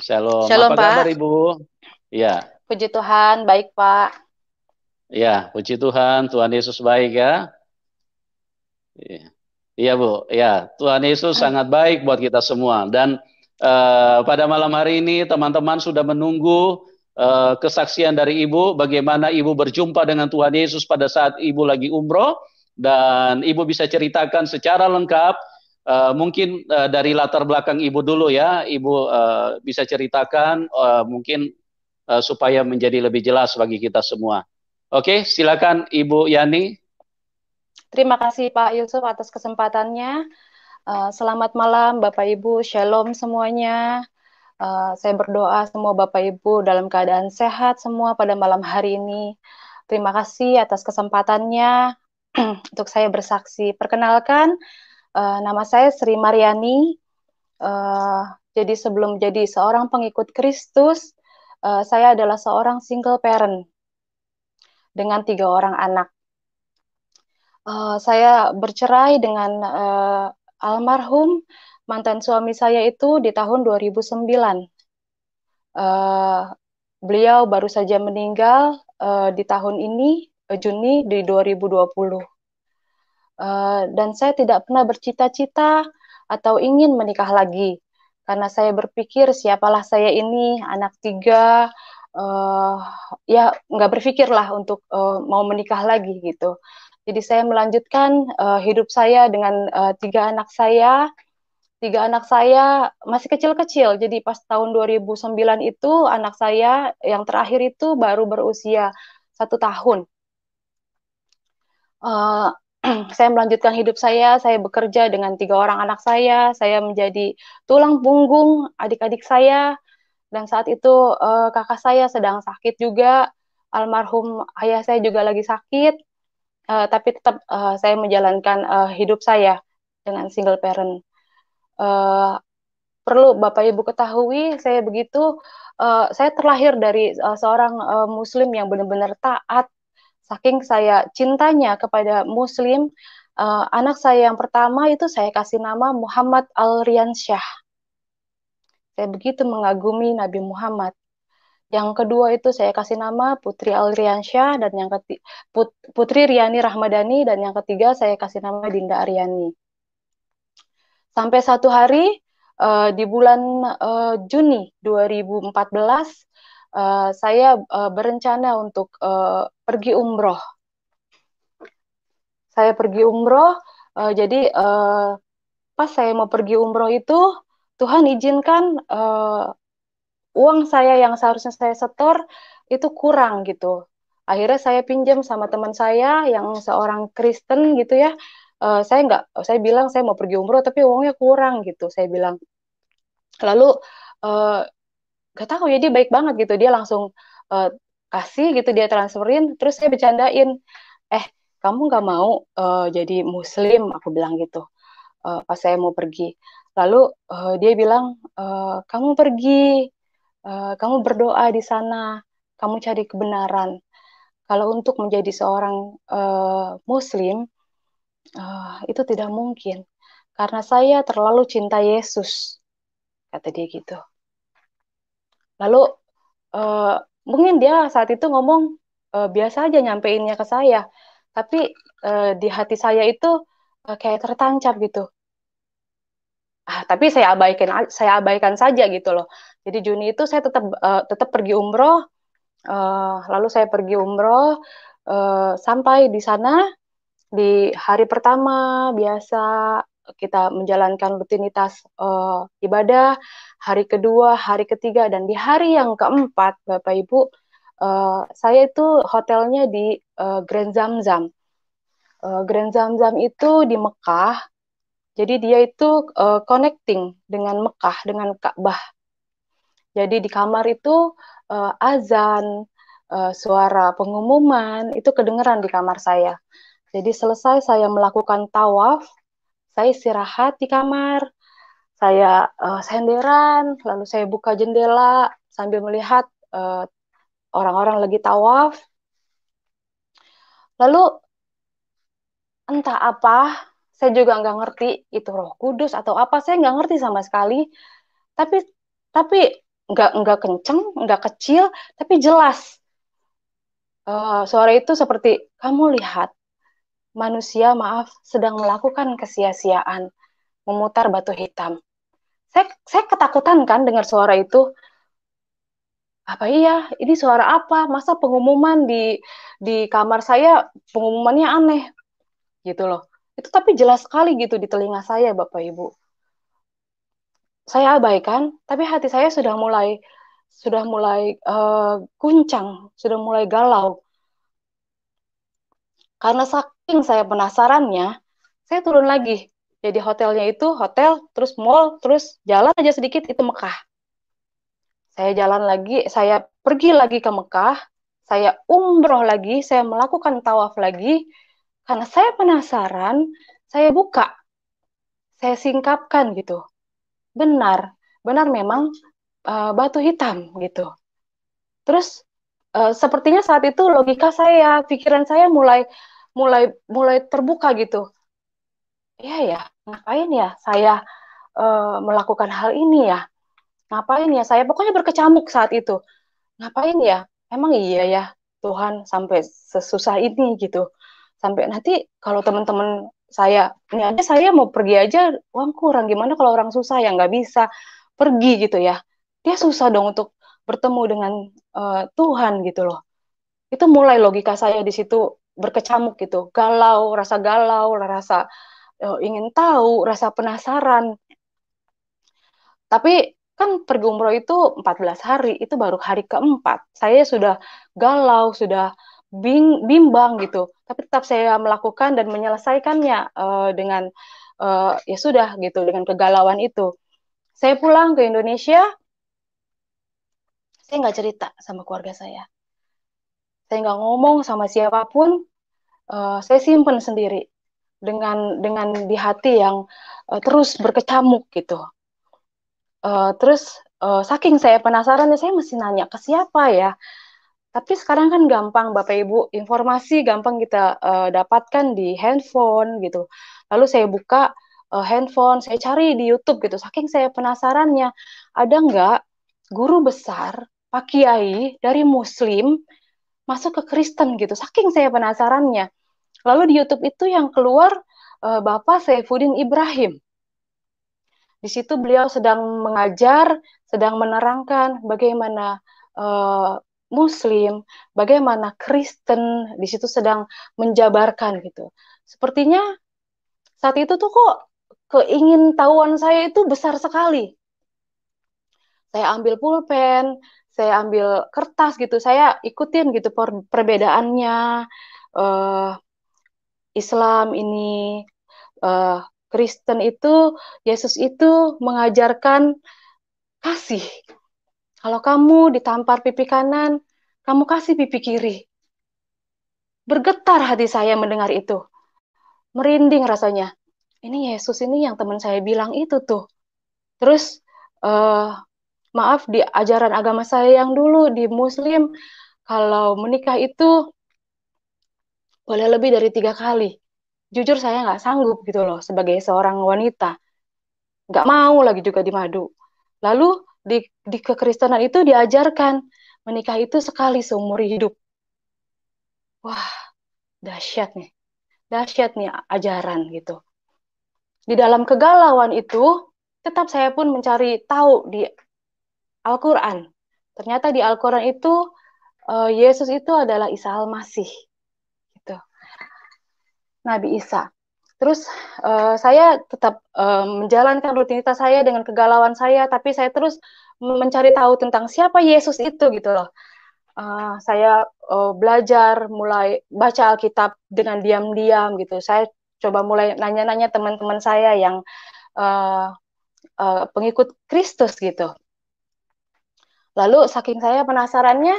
Shalom, apa Shalom kabar Pak, Ibu? Ya, puji Tuhan, baik Pak. ya, puji Tuhan, Tuhan Yesus baik ya. Iya, iya, Bu, ya, Tuhan Yesus sangat baik buat kita semua. Dan pada malam hari ini teman-teman sudah menunggu kesaksian dari Ibu, bagaimana Ibu berjumpa dengan Tuhan Yesus pada saat Ibu lagi umroh, dan Ibu bisa ceritakan secara lengkap. Mungkin dari latar belakang Ibu dulu ya, Ibu bisa ceritakan mungkin supaya menjadi lebih jelas bagi kita semua. Oke, silakan Ibu Yani. Terima kasih Pak Yusuf atas kesempatannya. Selamat malam Bapak Ibu, Shalom semuanya. Saya berdoa semua Bapak Ibu dalam keadaan sehat semua pada malam hari ini. Terima kasih atas kesempatannya untuk saya bersaksi. Perkenalkan, nama saya Sri Mariani. Eh, jadi sebelum jadi seorang pengikut Kristus, saya adalah seorang single parent dengan 3 orang anak. Saya bercerai dengan almarhum mantan suami saya itu di tahun 2009. Eh, Beliau baru saja meninggal di tahun ini, Juni di 2020. Dan saya tidak pernah bercita-cita atau ingin menikah lagi. Karena saya berpikir, siapalah saya ini, anak tiga, uh, ya nggak berpikirlah untuk mau menikah lagi gitu. Jadi saya melanjutkan hidup saya dengan 3 anak saya. 3 anak saya masih kecil-kecil. Jadi pas tahun 2009 itu anak saya yang terakhir itu baru berusia 1 tahun. Eh, saya melanjutkan hidup saya bekerja dengan 3 orang anak saya menjadi tulang punggung adik-adik saya, dan saat itu kakak saya sedang sakit juga, almarhum ayah saya juga lagi sakit, tapi tetap saya menjalankan hidup saya dengan single parent. Eh, Perlu Bapak Ibu ketahui, saya terlahir dari seorang Muslim yang benar-benar taat. Saking saya cintanya kepada Muslim, anak saya yang pertama itu saya kasih nama Muhammad Al-Riansyah. Saya begitu mengagumi Nabi Muhammad. Yang kedua itu saya kasih nama Putri Al-Riansyah, dan yang ketiga Putri Riani Rahmadani, dan yang ketiga saya kasih nama Dinda Aryani. Sampai satu hari di bulan Juni 2014, saya berencana untuk pergi umroh. Saya pergi umroh, jadi pas saya mau pergi umroh itu, Tuhan izinkan uang saya yang seharusnya saya setor itu kurang gitu. Akhirnya saya pinjam sama teman saya yang seorang Kristen gitu ya. Saya nggak, saya bilang saya mau pergi umroh tapi uangnya kurang gitu. Saya bilang. Lalu eh, gak tahu ya, dia baik banget gitu, dia langsung eh, kasih gitu, dia transferin, terus saya bercandain, eh kamu nggak mau jadi Muslim, aku bilang gitu pas saya mau pergi. Lalu dia bilang, kamu pergi, kamu berdoa di sana, kamu cari kebenaran. Kalau untuk menjadi seorang Muslim, itu tidak mungkin karena saya terlalu cinta Yesus, kata dia gitu. Lalu eh, mungkin dia saat itu ngomong biasa aja nyampeinnya ke saya, tapi di hati saya itu kayak tertancap gitu. Tapi saya abaikan saja gitu loh. Jadi Juni itu saya tetap pergi umroh. Lalu saya pergi umroh, sampai di sana di hari pertama biasa kita menjalankan rutinitas ibadah, hari kedua, hari ketiga, dan di hari yang keempat, Bapak Ibu, saya itu hotelnya di Grand Zamzam. Grand Zamzam itu di Mekah, jadi dia itu connecting dengan Mekah, dengan Ka'bah. Jadi di kamar itu azan, suara pengumuman itu kedengeran di kamar saya. Jadi selesai saya melakukan tawaf, saya istirahat di kamar, saya senderan, lalu saya buka jendela sambil melihat eh, orang-orang lagi tawaf. Lalu entah apa, saya juga nggak ngerti itu Roh Kudus atau apa, saya nggak ngerti sama sekali. Tapi tapi nggak kenceng, nggak kecil, tapi jelas. Suara itu seperti, kamu lihat, manusia maaf sedang melakukan kesia-siaan, memutar batu hitam. Saya ketakutan kan dengar suara itu. Apa iya? Ini suara apa? Masa pengumuman di kamar saya pengumumannya aneh gitu loh. Itu tapi jelas sekali gitu di telinga saya, Bapak Ibu. Saya abaikan, tapi hati saya sudah mulai guncang, sudah mulai galau. Karena saking saya penasarannya, saya turun lagi. Jadi hotelnya itu hotel, terus mall, terus jalan aja sedikit itu Mekah. Saya jalan lagi, saya pergi lagi ke Mekah, saya umroh lagi, saya melakukan tawaf lagi, karena saya penasaran, saya buka, saya singkapkan gitu. Benar, benar memang batu hitam gitu. Terus sepertinya saat itu logika saya, pikiran saya mulai mulai mulai terbuka gitu. Iya ya, ngapain ya saya melakukan hal ini ya? Ngapain ya saya? Pokoknya berkecamuk saat itu. Ngapain ya? Emang iya ya Tuhan sampai sesusah ini gitu. Sampai nanti kalau teman-teman saya, ini aja saya mau pergi aja uang kurang. Gimana kalau orang susah yang nggak bisa pergi gitu ya. Dia susah dong untuk bertemu dengan Tuhan gitu loh. Itu mulai logika saya di situ berkecamuk gitu. Galau, rasa ingin tahu, rasa penasaran. Tapi kan pergi umroh itu 14 hari, itu baru hari keempat. Saya sudah galau, sudah bimbang gitu. Tapi tetap saya melakukan dan menyelesaikannya dengan ya sudah gitu, dengan kegalauan itu. Saya pulang ke Indonesia, saya nggak cerita sama keluarga saya. Saya nggak ngomong sama siapapun, saya simpen sendiri dengan di hati yang terus berkecamuk gitu. Terus saking saya penasaran, saya mesti nanya ke siapa ya. Tapi sekarang kan gampang Bapak Ibu, informasi gampang kita dapatkan di handphone gitu. Lalu saya buka handphone, saya cari di YouTube gitu. Saking saya penasarannya, ada nggak guru besar, Pak Kiai dari Muslim masuk ke Kristen gitu. Saking saya penasarannya. Lalu di YouTube itu yang keluar Bapak Saifuddin Ibrahim. Di situ beliau sedang mengajar, sedang menerangkan bagaimana Muslim, bagaimana Kristen, di situ sedang menjabarkan gitu. Sepertinya saat itu tuh kok keingintahuan saya itu besar sekali. Saya ambil pulpen, saya ambil kertas gitu, saya ikutin gitu perbedaannya. Uh, Islam ini, uh, Kristen itu, Yesus itu mengajarkan kasih. Kalau kamu ditampar pipi kanan, kamu kasih pipi kiri. Bergetar hati saya mendengar itu. Merinding rasanya. Ini Yesus ini yang teman saya bilang itu tuh. Terus, uh, maaf di ajaran agama saya yang dulu di Muslim, kalau menikah itu boleh lebih dari 3 kali. Jujur saya nggak sanggup gitu loh sebagai seorang wanita. Nggak mau lagi juga di madu. Lalu di kekristenan itu diajarkan menikah itu sekali seumur hidup. Wah, dahsyat nih. Dahsyat nih ajaran gitu. Di dalam kegalauan itu, tetap saya pun mencari tahu di Al-Quran. Ternyata di Al-Quran itu, Yesus itu adalah Isa Al-Masih. Gitu. Nabi Isa. Terus saya tetap menjalankan rutinitas saya dengan kegalauan saya, tapi saya terus mencari tahu tentang siapa Yesus itu gitu loh. Saya belajar mulai baca Alkitab dengan diam-diam gitu. Saya coba mulai nanya-nanya teman-teman saya yang uh, pengikut Kristus gitu. Lalu saking saya penasarannya,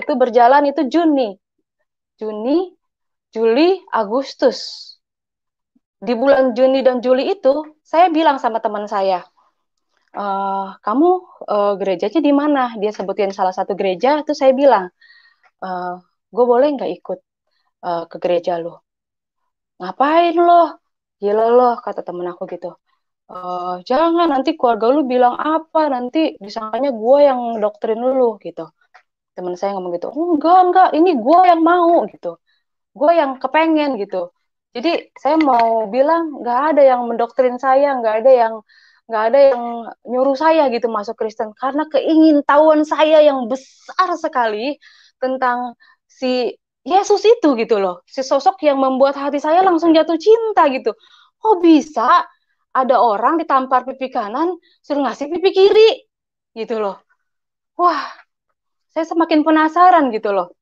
itu berjalan itu Juni, Juli, Agustus. Di bulan Juni dan Juli itu, saya bilang sama teman saya, kamu gerejanya di mana? Dia sebutin salah satu gereja, itu saya bilang, gue boleh nggak ikut ke gereja lo? Ngapain lo? Gila lo, kata temen aku gitu. Jangan nanti keluarga lu bilang apa, nanti disangkanya gue yang doktrin lu gitu. Teman saya ngomong gitu, enggak, ini gue yang mau gitu, gue yang kepengen gitu. Jadi saya mau bilang nggak ada yang mendoktrin saya, nggak ada yang nyuruh saya gitu masuk Kristen, karena keingintahuan saya yang besar sekali tentang si Yesus itu gitu loh, si sosok yang membuat hati saya langsung jatuh cinta gitu. Kok bisa ada orang ditampar pipi kanan suruh ngasih pipi kiri gitu loh. Wah, saya semakin penasaran gitu loh.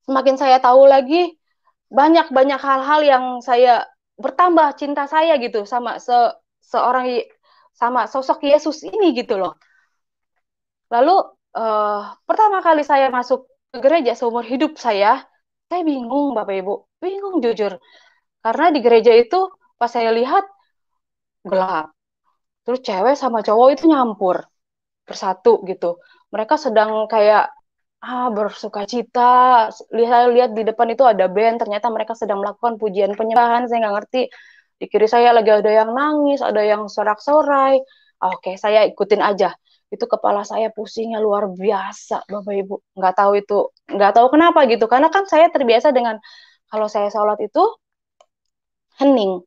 Semakin saya tahu lagi, banyak-banyak hal-hal yang saya bertambah cinta saya gitu sama seorang, sama sosok Yesus ini gitu loh. Lalu pertama kali saya masuk ke gereja seumur hidup saya bingung Bapak Ibu, bingung jujur. Karena di gereja itu pas saya lihat gelap. Terus cewek sama cowok itu nyampur bersatu gitu. Mereka sedang kayak bersuka cita. Lihat di depan itu ada band, ternyata mereka sedang melakukan pujian penyembahan, saya nggak ngerti. Di kiri saya lagi ada yang nangis, ada yang sorak-sorai. Oke, saya ikutin aja. Itu kepala saya pusingnya luar biasa, Bapak Ibu. Nggak tahu kenapa gitu. Karena kan saya terbiasa dengan kalau saya sholat itu hening.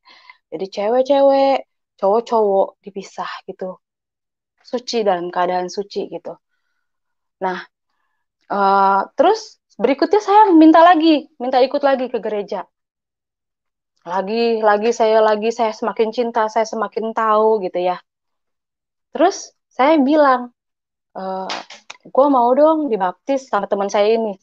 Jadi cewek-cewek, cowok-cowok dipisah gitu. Suci, dalam keadaan suci gitu. Nah, terus berikutnya saya minta ikut lagi ke gereja. Lagi saya semakin cinta, saya semakin tahu gitu ya. Terus saya bilang, e, gue mau dong dibaptis sama teman saya ini.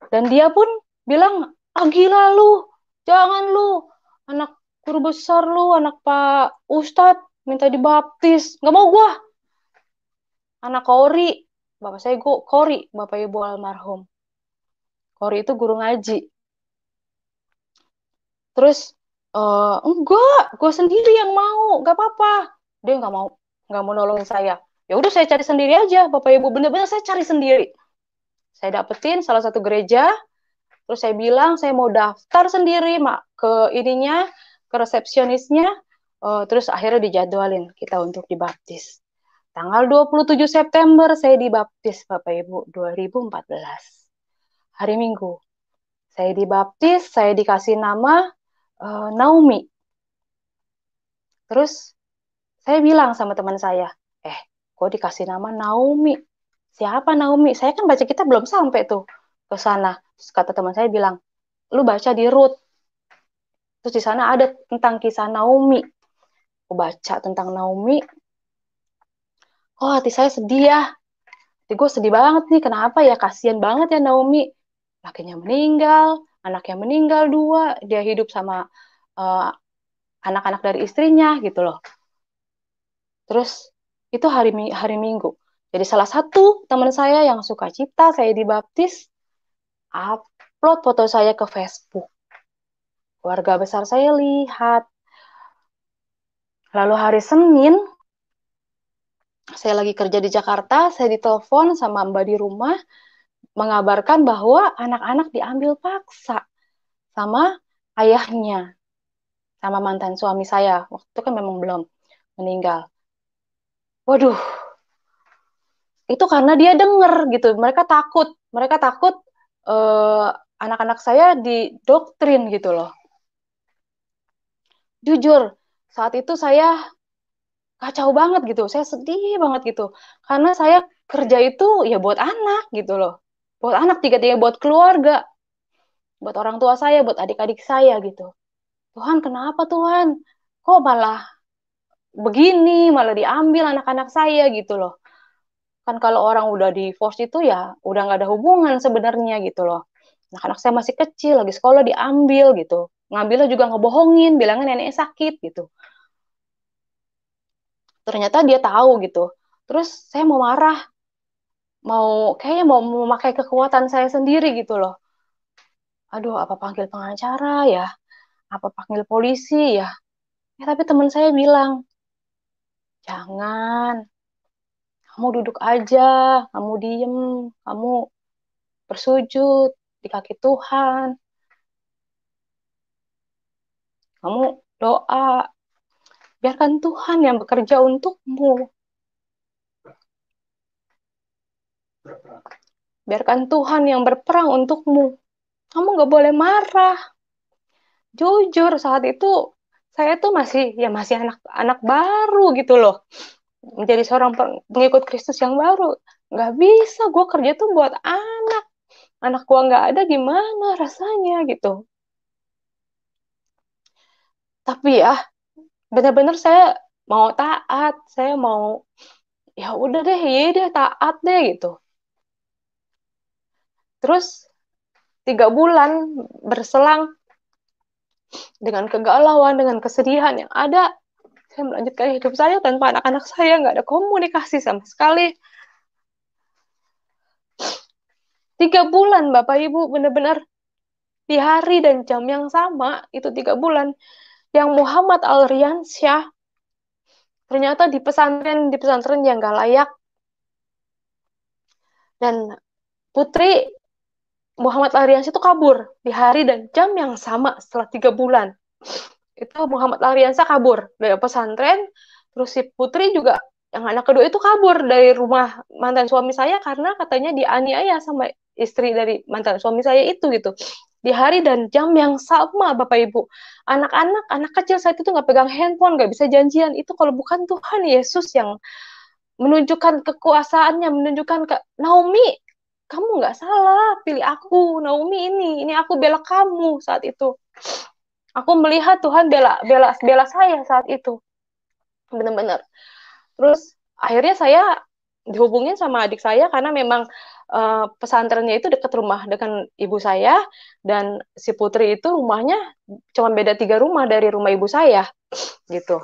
Dan dia pun bilang, gila lu, jangan lu, anak guru besar lu, anak Pak Ustadz minta dibaptis. Nggak mau gue, anak Kori. Bapak saya Kori, Bapak Ibu almarhum. Kori itu guru ngaji. Terus enggak, gue sendiri yang mau, nggak apa-apa. Dia nggak mau nolongin saya. Ya udah saya cari sendiri aja, Bapak Ibu, bener-bener saya cari sendiri. Saya dapetin salah satu gereja, terus saya bilang saya mau daftar sendiri, mak, ke ininya, ke resepsionisnya. Terus akhirnya dijadwalin kita untuk dibaptis. Tanggal 27 September saya dibaptis, Bapak Ibu, 2014. Hari Minggu. Saya dibaptis, saya dikasih nama Naomi. Terus saya bilang sama teman saya, kok dikasih nama Naomi? Siapa Naomi? Saya kan baca kitab belum sampai tuh ke sana. Terus kata teman saya bilang, lu baca di Rut. Terus di sana ada tentang kisah Naomi. Aku baca tentang Naomi. Oh, hati saya sedih ya. Hati gue sedih banget nih. Kenapa ya? Kasian banget ya Naomi. Lakinya meninggal, anaknya meninggal dua. Dia hidup sama eh, anak-anak dari istrinya gitu loh. Terus itu hari Minggu. Jadi salah satu teman saya yang suka cita, saya dibaptis, upload foto saya ke Facebook. Keluarga besar saya lihat. Lalu hari Senin, saya lagi kerja di Jakarta, saya ditelepon sama mbak di rumah, mengabarkan bahwa anak-anak diambil paksa sama ayahnya, sama mantan suami saya. Waktu itu kan memang belum meninggal. Waduh, itu karena dia denger gitu. Mereka takut eh, anak-anak saya didoktrin gitu loh. Jujur, saat itu saya kacau banget gitu. Saya sedih banget gitu. Karena saya kerja itu ya buat anak gitu loh. Buat anak, tiga-tiga buat keluarga. Buat orang tua saya, buat adik-adik saya gitu. Tuhan, kenapa Tuhan? Kok malah begini, malah diambil anak-anak saya gitu loh. Kan kalau orang udah divorce itu ya udah nggak ada hubungan sebenarnya gitu loh. Anak-anak saya masih kecil, lagi sekolah diambil gitu. Ngambilnya juga ngebohongin, bilangnya neneknya sakit gitu. Ternyata dia tahu gitu. Terus saya mau marah, kayaknya mau memakai kekuatan saya sendiri gitu loh. Aduh, apa panggil pengacara ya? Apa panggil polisi ya? Tapi teman saya bilang, jangan, kamu duduk aja, kamu diem, kamu bersujud di kaki Tuhan, kamu doa. Biarkan Tuhan yang bekerja untukmu. Biarkan Tuhan yang berperang untukmu. Kamu nggak boleh marah. Jujur, saat itu saya tuh masih anak-anak baru gitu loh. Menjadi seorang pengikut Kristus yang baru. Nggak bisa, gue kerja tuh buat anak. Anak gue nggak ada, gimana rasanya gitu. Tapi ya, benar-benar saya mau taat. Saya mau, ya udah deh, ya deh, taat deh gitu. Terus 3 bulan berselang dengan kegalauan, dengan kesedihan yang ada, saya melanjutkan hidup saya tanpa anak-anak saya, nggak ada komunikasi sama sekali. 3 bulan, Bapak Ibu, benar-benar di hari dan jam yang sama, itu 3 bulan, yang Muhammad Al-Riansyah, ternyata di pesantren yang nggak layak, dan Putri Muhammad Al-Riansyah itu kabur di hari dan jam yang sama setelah 3 bulan. Itu Muhammad Al-Riansyah kabur dari pesantren, terus si Putri juga, yang anak kedua itu kabur dari rumah mantan suami saya karena katanya dianiaya sama istri dari mantan suami saya itu gitu. Di hari dan jam yang sama, Bapak Ibu. Anak-anak, anak kecil saat itu nggak pegang handphone, nggak bisa janjian. Itu kalau bukan Tuhan Yesus yang menunjukkan kekuasaannya, menunjukkan ke Naomi, kamu nggak salah, pilih aku, Naomi ini aku bela kamu saat itu. Aku melihat Tuhan bela bela bela saya saat itu, benar-benar. Terus akhirnya saya dihubungin sama adik saya karena memang pesantrennya itu dekat rumah dengan ibu saya, dan si Putri itu rumahnya cuma beda 3 rumah dari rumah ibu saya gitu.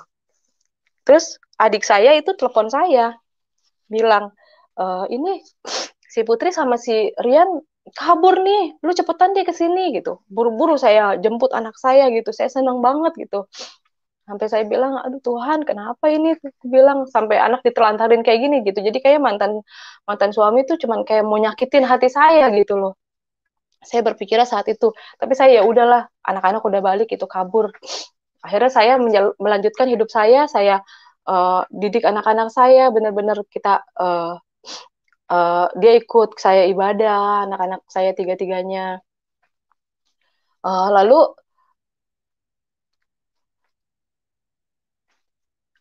Terus adik saya itu telepon saya bilang, ini si Putri sama si Rian kabur nih, lu cepetan deh ke sini gitu. Buru-buru saya jemput anak saya gitu, saya senang banget gitu. Sampai saya bilang, aduh Tuhan, kenapa ini? Aku bilang, sampai anak ditelantarin kayak gini gitu. Jadi kayak mantan mantan suami itu cuman kayak mau nyakitin hati saya gitu loh. Saya berpikirnya saat itu. Tapi saya ya udahlah, anak-anak udah balik itu kabur. Akhirnya saya melanjutkan hidup saya didik anak-anak saya, benar-benar kita dia ikut saya ibadah, anak-anak saya tiga-tiganya. Lalu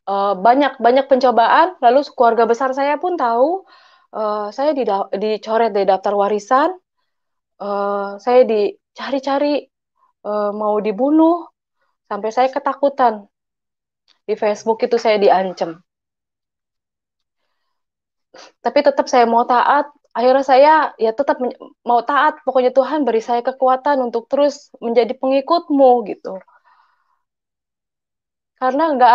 banyak banyak pencobaan, lalu keluarga besar saya pun tahu, saya dicoret dari daftar warisan, saya dicari-cari, mau dibunuh, sampai saya ketakutan. Di Facebook itu saya diancam. Tapi tetap saya mau taat. Akhirnya saya ya tetap mau taat. Pokoknya Tuhan beri saya kekuatan untuk terus menjadi pengikutmu gitu. Karena nggak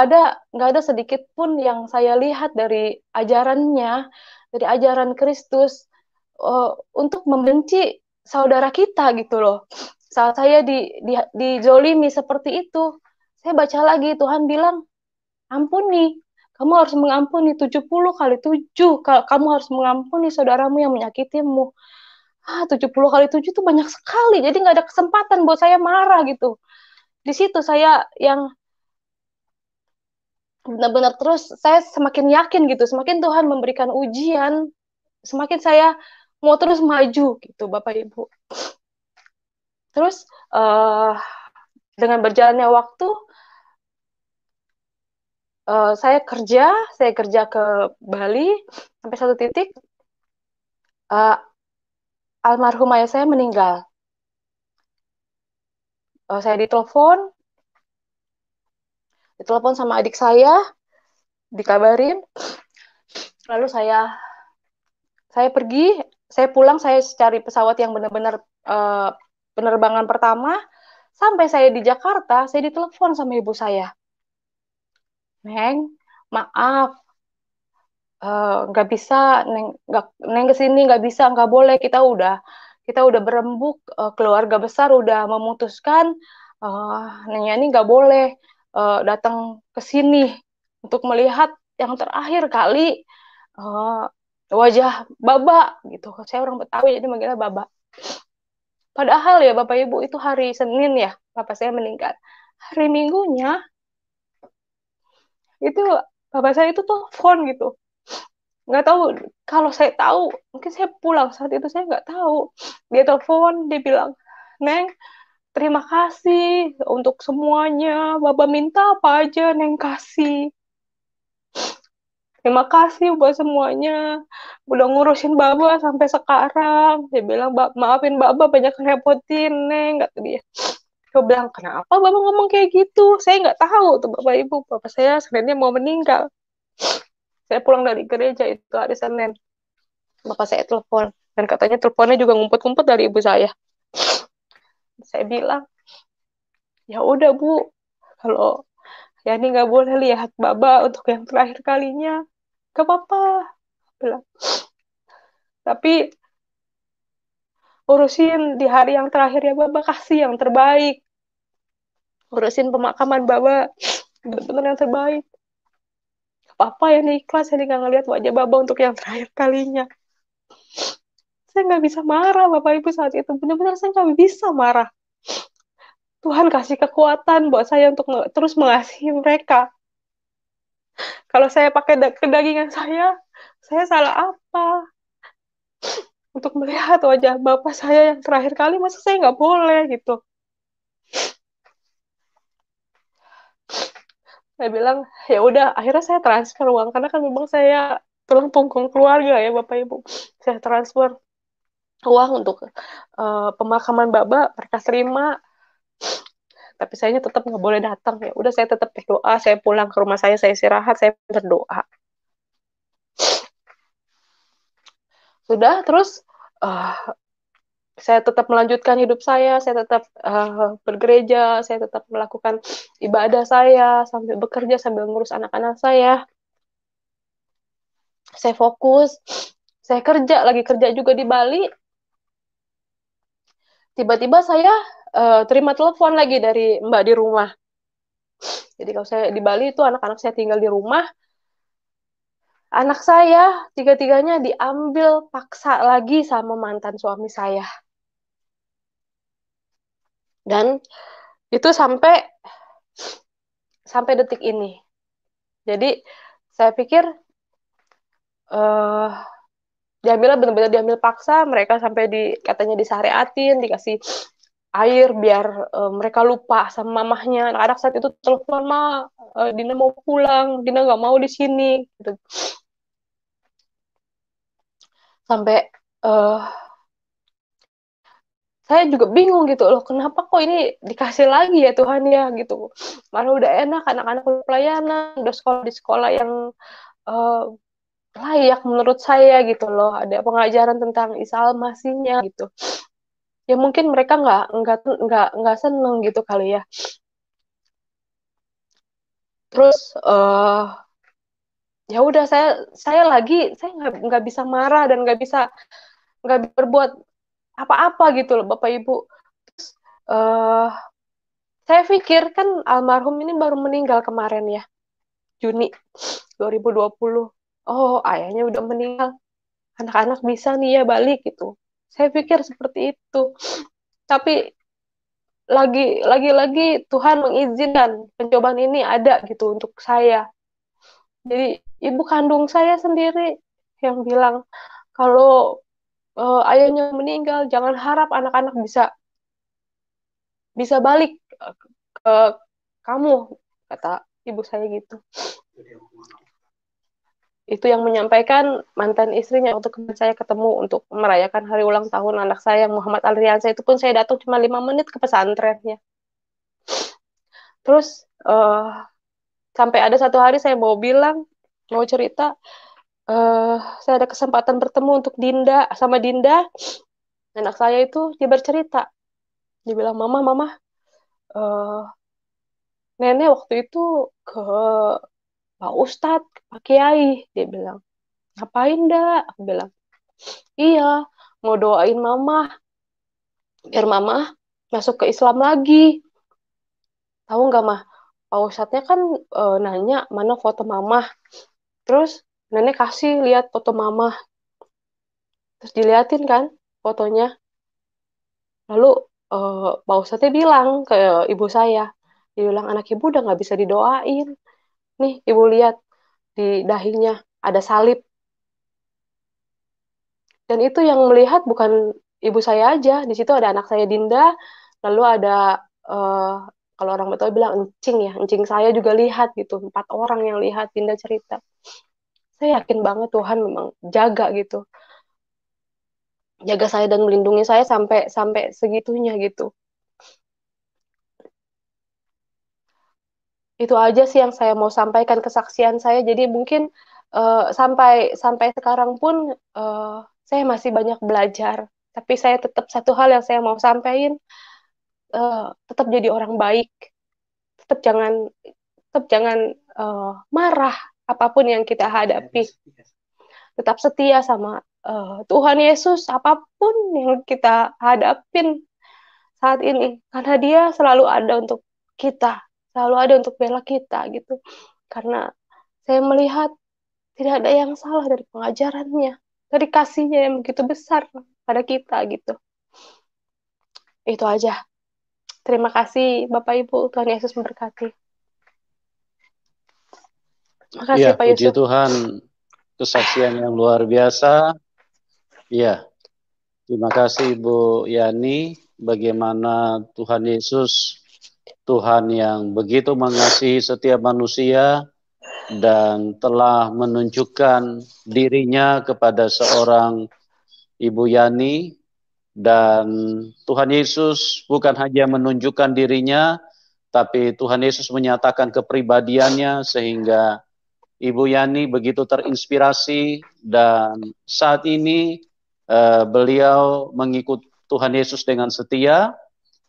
ada sedikit pun yang saya lihat dari ajarannya, dari ajaran Kristus, untuk membenci saudara kita gitu loh. Saat saya dizolimi seperti itu, saya baca lagi Tuhan bilang, ampuni, kamu harus mengampuni 70 kali 7, kamu harus mengampuni saudaramu yang menyakitimu. 70 kali 7 itu banyak sekali, jadi nggak ada kesempatan buat saya marah gitu. Di situ saya yang benar-benar, terus saya semakin yakin gitu, semakin Tuhan memberikan ujian, semakin saya mau terus maju gitu, Bapak Ibu. Terus uh, dengan berjalannya waktu, saya kerja ke Bali sampai satu titik, uh, almarhum ayah saya meninggal. Saya ditelepon sama adik saya, dikabarin, lalu saya pergi, saya pulang, saya cari pesawat yang benar-benar penerbangan pertama. Sampai saya di Jakarta, saya ditelepon sama ibu saya. Neng, maaf, nggak bisa, neng kesini nggak bisa, nggak boleh. Kita udah berembuk, keluarga besar udah memutuskan, nengnya ini nggak boleh datang ke sini untuk melihat yang terakhir kali uh, wajah Baba gitu. Saya orang Betawi jadi manggilnya Baba. Padahal ya Bapak Ibu, itu hari Senin ya Bapak saya meninggal. Hari Minggunya itu bapak saya itu telepon gitu. Nggak tahu, kalau saya tahu mungkin saya pulang saat itu, saya nggak tahu. Dia telepon, dia bilang, Neng, terima kasih untuk semuanya, Baba minta apa aja Neng kasih. Terima kasih buat semuanya, udah ngurusin Baba sampai sekarang. Dia bilang, maafin Baba banyak ngerepotin Neng, kata dia. Saya bilang, kenapa Baba ngomong kayak gitu? Saya nggak tahu tuh Bapak Ibu, Bapak saya sebenarnya mau meninggal. Saya pulang dari gereja itu hari Senin. Bapak saya telepon. Dan katanya teleponnya juga ngumpet-ngumpet dari ibu saya. Saya bilang, ya udah Bu, kalau Yani nggak boleh lihat Baba untuk yang terakhir kalinya, gak apa-apa. Bilang. Tapi urusin di hari yang terakhir ya Baba, kasih yang terbaik. Urusin pemakaman Baba, benar-benar yang terbaik. Gak apa-apa ya nih, ikhlas ya nih nggak ngeliat wajah Baba untuk yang terakhir kalinya. Saya nggak bisa marah Bapak Ibu saat itu. Benar-benar saya nggak bisa marah. Tuhan kasih kekuatan buat saya untuk terus mengasihi mereka. Kalau saya pakai kedagingan saya salah apa? Untuk melihat wajah bapak saya yang terakhir kali, masa saya nggak boleh gitu. Saya bilang, ya udah, akhirnya saya transfer uang, karena kan memang saya tulang punggung keluarga ya Bapak Ibu. Saya transfer uang untuk pemakaman Bapak, mereka terima, tapi saya tetap nggak boleh datang. Ya udah, saya tetap berdoa, saya pulang ke rumah saya istirahat, saya berdoa. Sudah, terus saya tetap melanjutkan hidup saya tetap bergereja, saya tetap melakukan ibadah saya, sambil bekerja, sambil ngurus anak-anak saya. Saya fokus, saya lagi kerja juga di Bali. Tiba-tiba saya terima telepon lagi dari Mbak di rumah. Jadi kalau saya di Bali itu anak-anak saya tinggal di rumah. Anak saya tiga-tiganya diambil paksa lagi sama mantan suami saya. Dan itu sampai detik ini. Jadi saya pikir diambilnya benar-benar diambil paksa, mereka sampai katanya disyariatin, dikasih air biar mereka lupa sama mamahnya. Anak-anak saat itu telepon, Ma, Dina mau pulang, Dina nggak mau di sini gitu. Sampai saya juga bingung gitu loh, kenapa kok ini dikasih lagi ya Tuhan ya gitu. Malah udah enak, anak-anak pelayanan, udah sekolah di sekolah yang uh, layak menurut saya gitu loh, ada pengajaran tentang Isa Al-Masihnya gitu. Ya mungkin mereka nggak seneng gitu kali ya. Terus ya udah, saya nggak bisa marah dan nggak berbuat apa-apa gitu loh Bapak Ibu. Terus uh, saya pikir kan almarhum ini baru meninggal kemarin ya, Juni 2020. Oh, ayahnya udah meninggal, anak-anak bisa nih ya balik gitu. Saya pikir seperti itu. Tapi lagi Tuhan mengizinkan pencobaan ini ada gitu untuk saya. Jadi ibu kandung saya sendiri yang bilang, kalau ayahnya meninggal, jangan harap anak-anak bisa bisa balik ke kamu, kata ibu saya gitu. Itu yang menyampaikan mantan istrinya untuk saya ketemu untuk merayakan hari ulang tahun anak saya, Muhammad Alriansa. Itu pun saya datang cuma 5 menit ke pesantrennya. Terus sampai ada satu hari saya mau cerita, saya ada kesempatan bertemu untuk sama Dinda, anak saya itu. Dia bercerita, dia bilang, mama, uh, nenek waktu itu ke Pak Ustadz, Pak Kiai. Dia bilang, ngapain dah? Aku bilang, iya, mau doain mama biar mama masuk ke Islam lagi. Tahu nggak mah, Pak Ustadznya kan nanya mana foto mama. Terus nenek kasih lihat foto mama. Terus diliatin kan fotonya. Lalu Pak Ustadznya bilang ke ibu saya, dia bilang, anak ibu udah nggak bisa didoain. nih ibu lihat di dahinya ada salib. Dan itu yang melihat bukan ibu saya aja, di situ ada anak saya Dinda, lalu ada kalau orang Betawi bilang encing ya, encing saya juga lihat gitu, 4 orang yang lihat Dinda cerita. Saya yakin banget Tuhan memang jaga gitu, jaga saya dan melindungi saya sampai sampai segitunya gitu. Itu aja sih yang saya mau sampaikan kesaksian saya. Jadi mungkin sampai sampai sekarang pun saya masih banyak belajar. Tapi saya tetap satu hal yang saya mau sampaikan, tetap jadi orang baik, tetap jangan marah apapun yang kita hadapi, tetap setia sama Tuhan Yesus apapun yang kita hadapin saat ini, karena Dia selalu ada untuk kita, selalu ada untuk bela kita gitu. Karena saya melihat tidak ada yang salah dari pengajarannya, dari kasihnya yang begitu besar pada kita gitu. Itu aja. Terima kasih Bapak Ibu, Tuhan Yesus memberkati. Terima kasih Ya, Pak puji Yusuf. Tuhan, kesaksian yang luar biasa. Ya, terima kasih Ibu Yani, bagaimana Tuhan Yesus, Tuhan yang begitu mengasihi setiap manusia dan telah menunjukkan dirinya kepada seorang Ibu Yani, dan Tuhan Yesus bukan hanya menunjukkan dirinya, tapi Tuhan Yesus menyatakan kepribadiannya sehingga Ibu Yani begitu terinspirasi, dan saat ini beliau mengikut Tuhan Yesus dengan setia,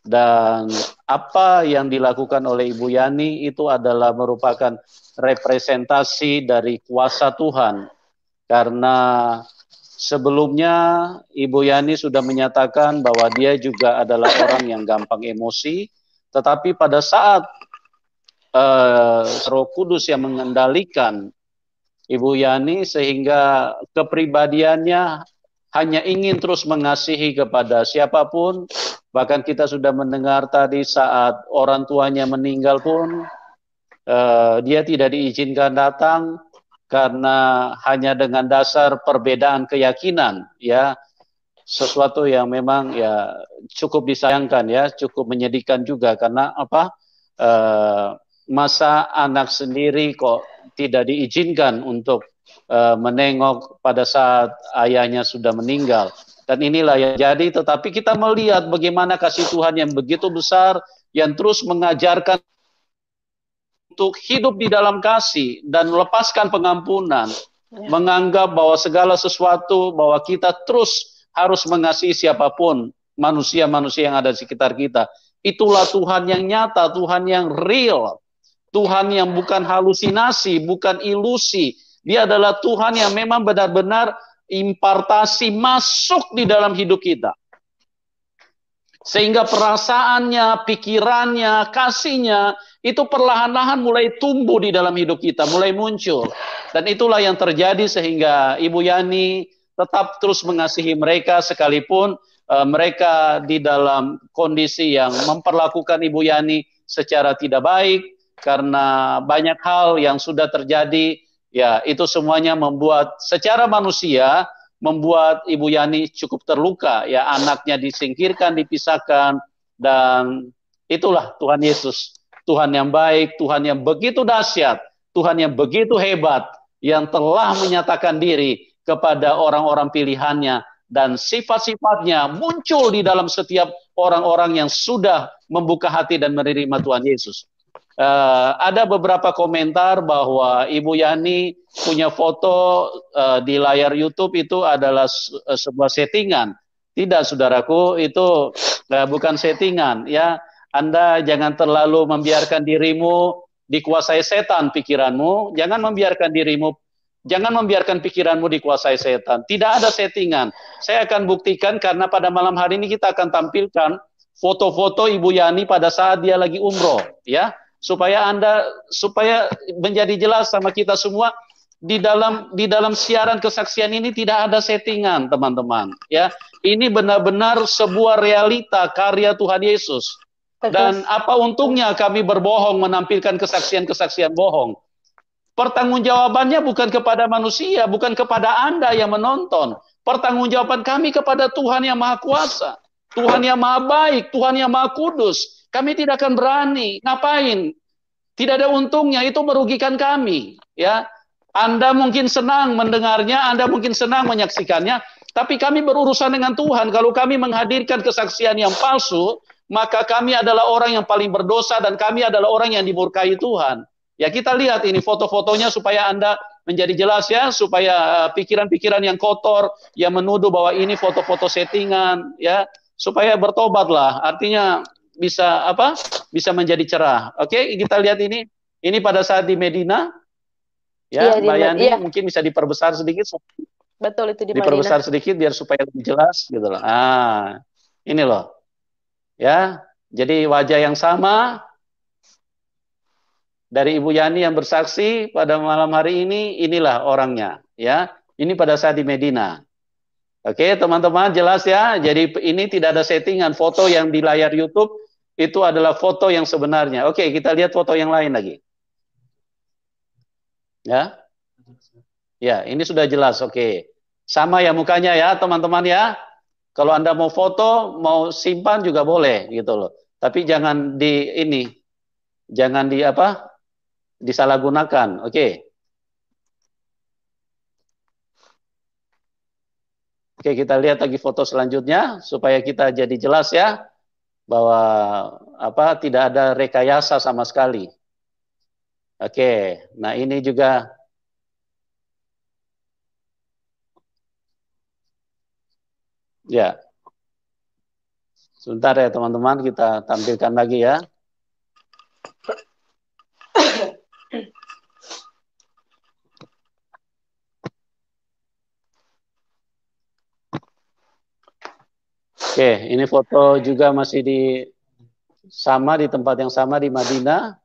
dan apa yang dilakukan oleh Ibu Yani itu adalah merupakan representasi dari kuasa Tuhan. Karena sebelumnya Ibu Yani sudah menyatakan bahwa dia juga adalah orang yang gampang emosi, tetapi pada saat Roh Kudus yang mengendalikan Ibu Yani sehingga kepribadiannya hanya ingin terus mengasihi kepada siapapun. Bahkan kita sudah mendengar tadi saat orang tuanya meninggal pun dia tidak diizinkan datang karena hanya dengan dasar perbedaan keyakinan, ya, sesuatu yang memang ya cukup disayangkan, ya, cukup menyedihkan juga. Karena apa? Masa anak sendiri kok tidak diizinkan untuk menengok pada saat ayahnya sudah meninggal. Dan inilah yang jadi, tetapi kita melihat bagaimana kasih Tuhan yang begitu besar, yang terus mengajarkan untuk hidup di dalam kasih dan melepaskan pengampunan, menganggap bahwa segala sesuatu, bahwa kita terus harus mengasihi siapapun, manusia-manusia yang ada di sekitar kita. Itulah Tuhan yang nyata, Tuhan yang real, Tuhan yang bukan halusinasi, bukan ilusi. Dia adalah Tuhan yang memang benar-benar impartasi masuk di dalam hidup kita. Sehingga perasaannya, pikirannya, kasihnya, itu perlahan-lahan mulai tumbuh di dalam hidup kita, mulai muncul. Dan itulah yang terjadi sehingga Ibu Yani tetap terus mengasihi mereka sekalipun mereka di dalam kondisi yang memperlakukan Ibu Yani secara tidak baik, karena banyak hal yang sudah terjadi. Ya, itu semuanya membuat secara manusia, membuat Ibu Yani cukup terluka, ya, anaknya disingkirkan, dipisahkan, dan itulah Tuhan Yesus, Tuhan yang baik, Tuhan yang begitu dahsyat, Tuhan yang begitu hebat, yang telah menyatakan diri kepada orang-orang pilihannya, dan sifat-sifatnya muncul di dalam setiap orang-orang yang sudah membuka hati dan menerima Tuhan Yesus. Ada beberapa komentar bahwa Ibu Yani punya foto di layar YouTube itu adalah sebuah settingan. Tidak, saudaraku, itu bukan settingan. Ya, Anda jangan terlalu membiarkan dirimu dikuasai setan pikiranmu. Jangan membiarkan pikiranmu dikuasai setan. Tidak ada settingan. Saya akan buktikan, karena pada malam hari ini kita akan tampilkan foto-foto Ibu Yani pada saat dia lagi umroh, ya. Supaya menjadi jelas sama kita semua, di dalam siaran kesaksian ini tidak ada settingan, teman-teman, ya. Ini benar-benar sebuah realita karya Tuhan Yesus. Dan apa untungnya kami berbohong, menampilkan kesaksian-kesaksian bohong? Pertanggungjawabannya bukan kepada manusia, bukan kepada Anda yang menonton. Pertanggungjawaban kami kepada Tuhan yang Maha Kuasa, Tuhan yang Maha Baik, Tuhan yang Maha Kudus. Kami tidak akan berani. Ngapain? Tidak ada untungnya, itu merugikan kami. Ya, Anda mungkin senang mendengarnya, Anda mungkin senang menyaksikannya, tapi kami berurusan dengan Tuhan. Kalau kami menghadirkan kesaksian yang palsu, maka kami adalah orang yang paling berdosa dan kami adalah orang yang dimurkai Tuhan. Ya, kita lihat ini foto-fotonya supaya Anda menjadi jelas ya, supaya pikiran-pikiran yang kotor, yang menuduh bahwa ini foto-foto settingan, ya, supaya bertobatlah. Artinya bisa apa? Bisa menjadi cerah. Oke, kita lihat ini. Ini pada saat di Medina, ya, Iya, Mbak Yani iya, mungkin bisa diperbesar sedikit, betul itu di Madinah. diperbesar sedikit biar supaya lebih jelas gitu loh. Ah, ini loh, ya. Jadi wajah yang sama dari Ibu Yani yang bersaksi pada malam hari ini, inilah orangnya, ya. Ini pada saat di Medina. Oke, teman-teman jelas ya. Jadi ini tidak ada settingan. Foto yang di layar YouTube itu adalah foto yang sebenarnya. Oke, kita lihat foto yang lain lagi. Ya, ya, ini sudah jelas. Oke, sama ya mukanya ya, teman-teman ya. Kalau Anda mau foto, mau simpan juga boleh gitu loh. Tapi jangan di ini, jangan di apa? Disalahgunakan. Oke. Oke, kita lihat lagi foto selanjutnya supaya kita jadi jelas ya bahwa apa tidak ada rekayasa sama sekali. Oke, nah ini juga ya. Sebentar ya teman-teman, kita tampilkan lagi ya. Oke, ini foto juga masih di tempat yang sama di Madinah.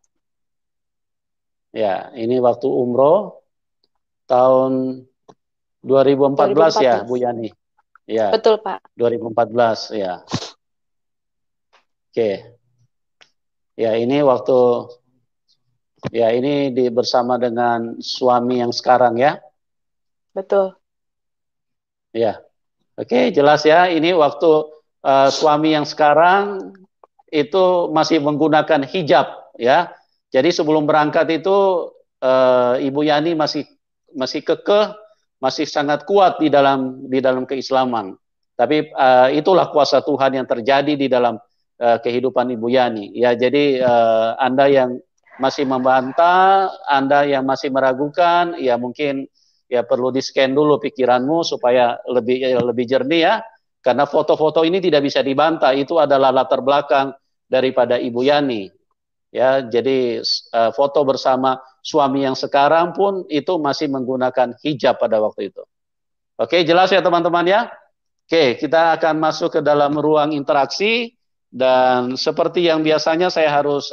Ya, ini waktu umroh tahun 2014 ya, 2014. Bu Yani. Ya, Betul, Pak. 2014 ya. Oke. Ya, ini waktu bersama dengan suami yang sekarang ya. Betul. Ya. Oke, jelas ya. Ini waktu suami yang sekarang itu masih menggunakan hijab ya. Jadi sebelum berangkat itu Ibu Yani masih kekeh, masih sangat kuat di dalam keislaman. Tapi itulah kuasa Tuhan yang terjadi di dalam kehidupan Ibu Yani. Ya, jadi Anda yang masih membantah, Anda yang masih meragukan, ya mungkin ya perlu di-scan dulu pikiranmu supaya lebih jernih ya. Karena foto-foto ini tidak bisa dibantah, itu adalah latar belakang daripada Ibu Yani. Ya, jadi foto bersama suami yang sekarang pun itu masih menggunakan hijab pada waktu itu. Oke, jelas ya teman-teman ya. Oke, kita akan masuk ke dalam ruang interaksi dan seperti yang biasanya saya harus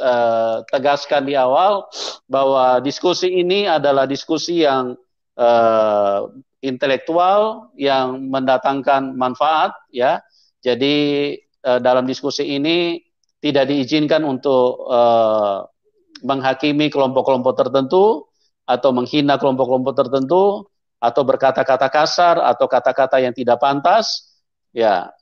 tegaskan di awal bahwa diskusi ini adalah diskusi yang intelektual yang mendatangkan manfaat ya. Jadi dalam diskusi ini tidak diizinkan untuk menghakimi kelompok-kelompok tertentu atau menghina kelompok-kelompok tertentu atau berkata-kata kasar atau kata-kata yang tidak pantas ya.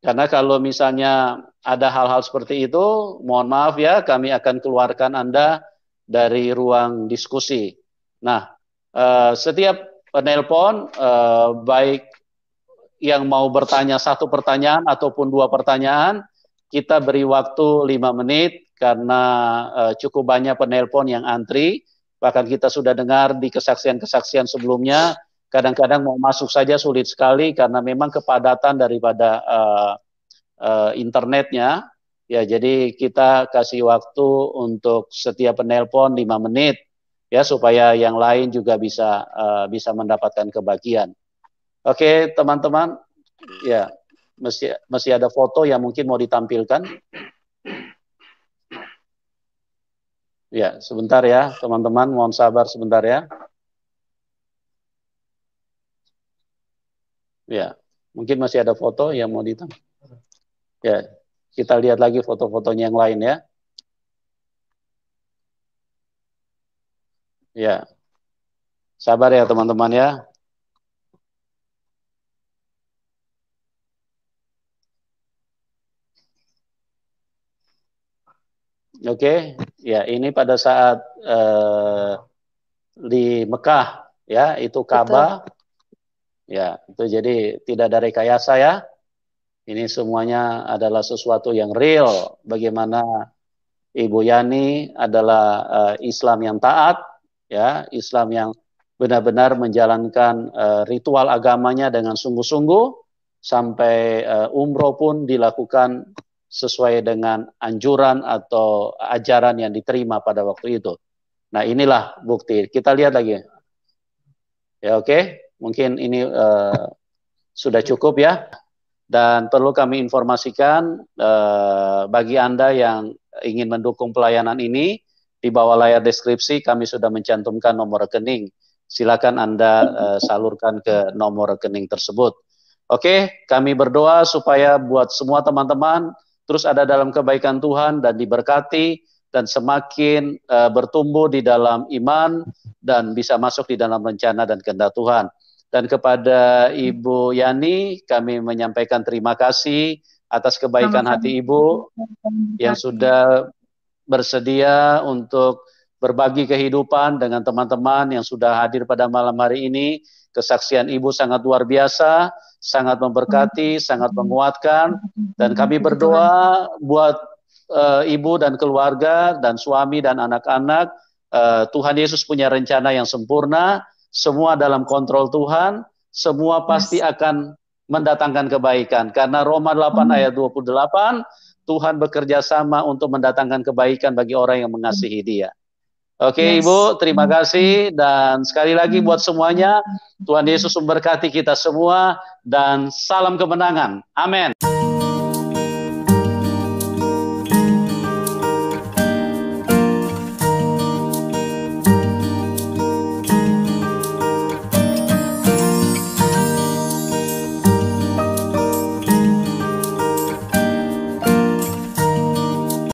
Karena kalau misalnya ada hal-hal seperti itu, mohon maaf ya, kami akan keluarkan Anda dari ruang diskusi. Nah, setiap penelpon, baik yang mau bertanya satu pertanyaan ataupun dua pertanyaan, kita beri waktu 5 menit karena cukup banyak penelpon yang antri. Bahkan kita sudah dengar di kesaksian-kesaksian sebelumnya, kadang-kadang mau masuk saja sulit sekali karena memang kepadatan daripada internetnya. Ya, jadi kita kasih waktu untuk setiap penelpon 5 menit ya supaya yang lain juga bisa mendapatkan kebagian. Oke, teman-teman, ya masih ada foto yang mungkin mau ditampilkan. Ya, sebentar ya, teman-teman, mohon sabar sebentar ya. Ya, mungkin masih ada foto yang mau ditampilkan. Ya, kita lihat lagi foto-fotonya yang lain ya. Ya, sabar ya teman-teman ya. Oke, ya ini pada saat di Mekah ya, itu Betul. Ka'bah. Ya, itu jadi tidak ada rekayasa ya. Ini semuanya adalah sesuatu yang real. Bagaimana Ibu Yani adalah Islam yang taat, ya, Islam yang benar-benar menjalankan ritual agamanya dengan sungguh-sungguh, sampai umroh pun dilakukan sesuai dengan anjuran atau ajaran yang diterima pada waktu itu. Nah, inilah bukti. Kita lihat lagi. Ya, oke. Mungkin ini sudah cukup ya. Dan perlu kami informasikan bagi Anda yang ingin mendukung pelayanan ini, di bawah layar deskripsi kami sudah mencantumkan nomor rekening. Silakan Anda salurkan ke nomor rekening tersebut. Oke, kami berdoa supaya buat semua teman-teman terus ada dalam kebaikan Tuhan dan diberkati dan semakin bertumbuh di dalam iman dan bisa masuk di dalam rencana dan kehendak Tuhan. Dan kepada Ibu Yani, kami menyampaikan terima kasih atas kebaikan hati Ibu yang sudah bersedia untuk berbagi kehidupan dengan teman-teman yang sudah hadir pada malam hari ini. Kesaksian Ibu sangat luar biasa, sangat memberkati, sangat menguatkan. Dan kami berdoa buat Ibu dan keluarga dan suami dan anak-anak. Tuhan Yesus punya rencana yang sempurna. Semua dalam kontrol Tuhan, semua pasti akan mendatangkan kebaikan. Karena Roma 8 ayat 28, Tuhan bekerja sama untuk mendatangkan kebaikan bagi orang yang mengasihi Dia. Oke, Ibu, terima kasih. Dan sekali lagi buat semuanya, Tuhan Yesus memberkati kita semua dan salam kemenangan. Amin.